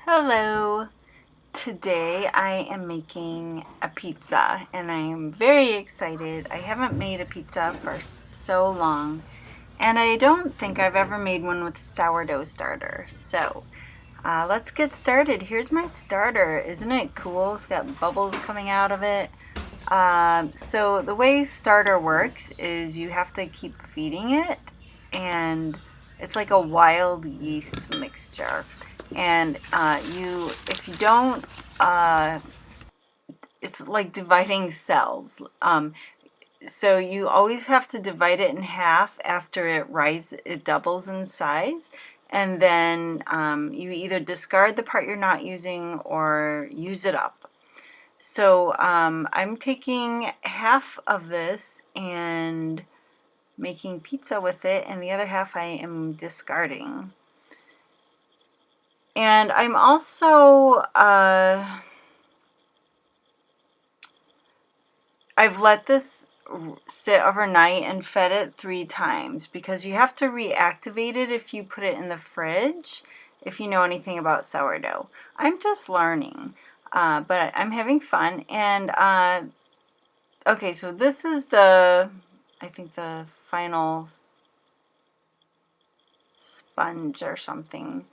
Hello! Today I am making a pizza and I am very excited. I haven't made a pizza for so long and I don't think I've ever made one with sourdough starter. So let's get started. Here's my starter. Isn't it cool? It's got bubbles coming out of it. So the way starter works is you have to keep feeding it, and it's like a wild yeast mixture. And if you don't, it's like dividing cells. So you always have to divide it in half after it doubles in size. And then you either discard the part you're not using or use it up. So I'm taking half of this and making pizza with it, and the other half I am discarding. And I'm also, I've let this sit overnight and fed it 3 times because you have to reactivate it if you put it in the fridge, if you know anything about sourdough. I'm just learning, but I'm having fun. And okay, so this is I think the final sponge or something.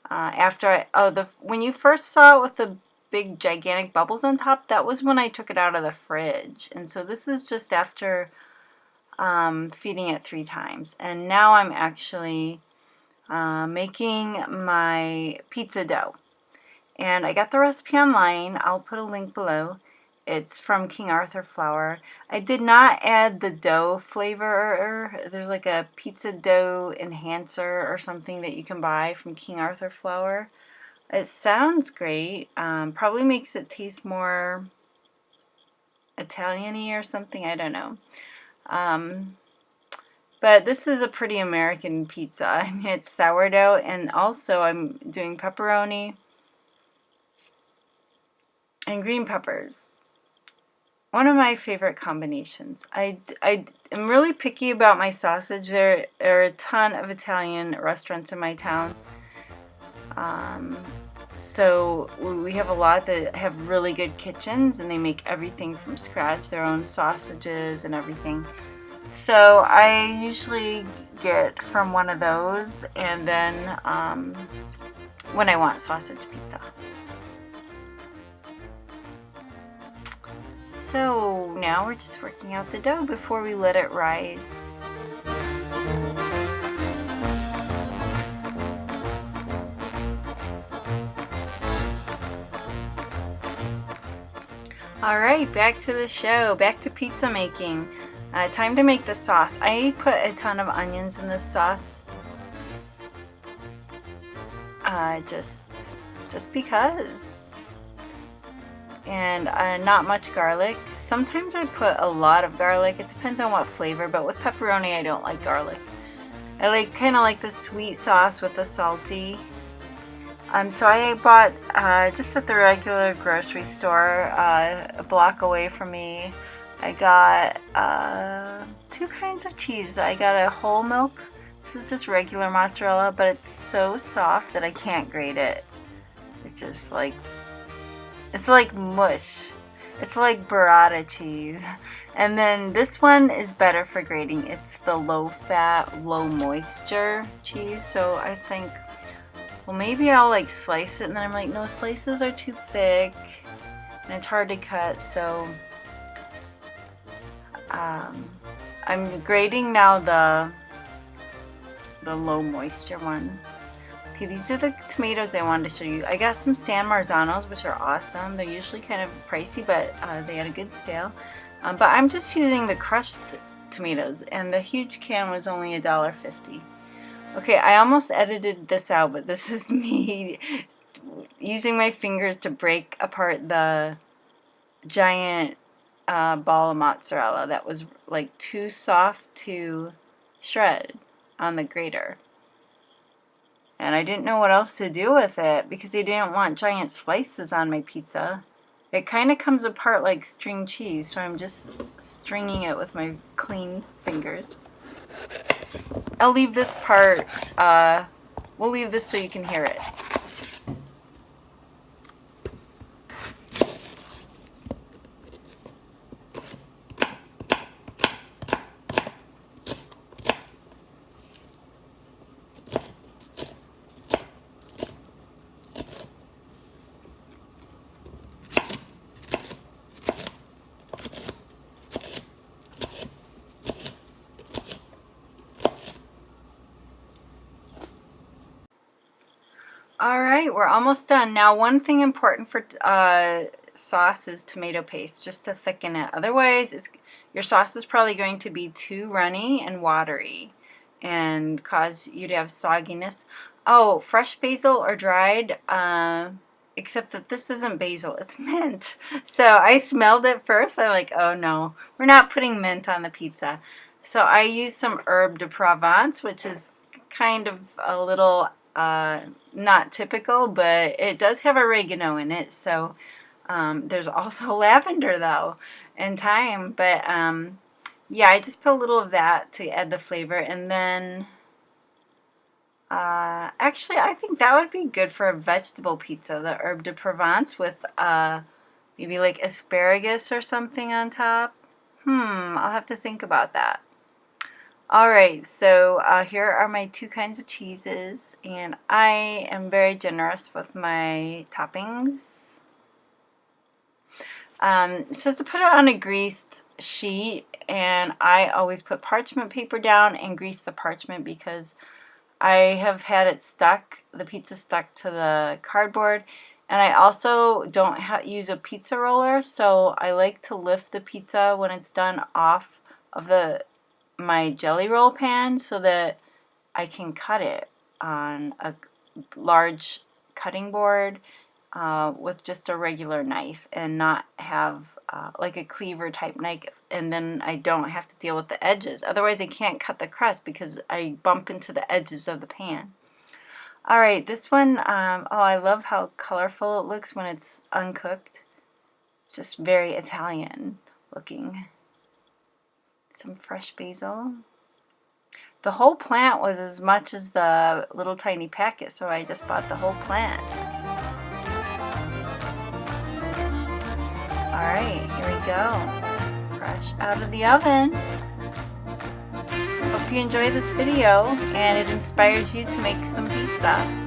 When you first saw it with the big gigantic bubbles on top, that was when I took it out of the fridge. And so this is just after feeding it 3 times. And now I'm actually making my pizza dough. And I got the recipe online. I'll put a link below. It's from King Arthur flour. I did not add the dough flavor. There's like a pizza dough enhancer or something that you can buy from King Arthur flour. It sounds great. Probably makes it taste more Italian-y or something. I don't know. But this is a pretty American pizza. I mean, it's sourdough, and also I'm doing pepperoni and green peppers. One of my favorite combinations. I am really picky about my sausage. There are a ton of Italian restaurants in my town. So we have a lot that have really good kitchens, and they make everything from scratch, their own sausages and everything. So I usually get from one of those, and then when I want sausage pizza. So now we're just working out the dough before we let it rise. Alright, back to the show, back to pizza making. Time to make the sauce. I put a ton of onions in this sauce. Just because. And not much garlic. Sometimes I put a lot of garlic. It depends on what flavor, but with pepperoni I don't like garlic. I kind of like the sweet sauce with the salty. So I bought, just at the regular grocery store, a block away from me, I got 2 kinds of cheese. I got a whole milk. This is just regular mozzarella, but it's so soft that I can't grate it. It's just like, it's like mush. It's like burrata cheese. And then this one is better for grating. It's the low fat, low moisture cheese. So I think, well, maybe I'll like slice it, and then I'm like, no, slices are too thick and it's hard to cut. So I'm grating now the low moisture one. Okay, these are the tomatoes I wanted to show you. I got some San Marzanos, which are awesome. They're usually kind of pricey, but they had a good sale. But I'm just using the crushed tomatoes, and the huge can was only $1.50. Okay, I almost edited this out, but this is me using my fingers to break apart the giant ball of mozzarella that was like too soft to shred on the grater. And I didn't know what else to do with it because I didn't want giant slices on my pizza. It kind of comes apart like string cheese, so I'm just stringing it with my clean fingers. I'll leave this part, we'll leave this so you can hear it. right, we're almost done. Now, one thing important for sauce is tomato paste, just to thicken it. Otherwise, your sauce is probably going to be too runny and watery and cause you to have sogginess. Oh, fresh basil or dried, except that this isn't basil, it's mint. So I smelled it first. I'm like, oh no, we're not putting mint on the pizza. So I used some herb de Provence, which is kind of a little not typical, but it does have oregano in it. So there's also lavender though and thyme. But yeah, I just put a little of that to add the flavor. And then actually, I think that would be good for a vegetable pizza, the herb de Provence with maybe like asparagus or something on top. I'll have to think about that. Alright, so here are my two kinds of cheeses, and I am very generous with my toppings. It says to put it on a greased sheet, and I always put parchment paper down and grease the parchment because I have had it stuck, the pizza stuck to the cardboard, and I also don't use a pizza roller, so I like to lift the pizza when it's done off of my jelly roll pan so that I can cut it on a large cutting board with just a regular knife and not have like a cleaver type knife, and then I don't have to deal with the edges. Otherwise I can't cut the crust because I bump into the edges of the pan. Alright, this one, oh, I love how colorful it looks when it's uncooked. It's just very Italian looking. Some fresh basil. The whole plant was as much as the little tiny packet, so I just bought the whole plant. Alright, here we go. Fresh out of the oven. Hope you enjoyed this video and it inspires you to make some pizza.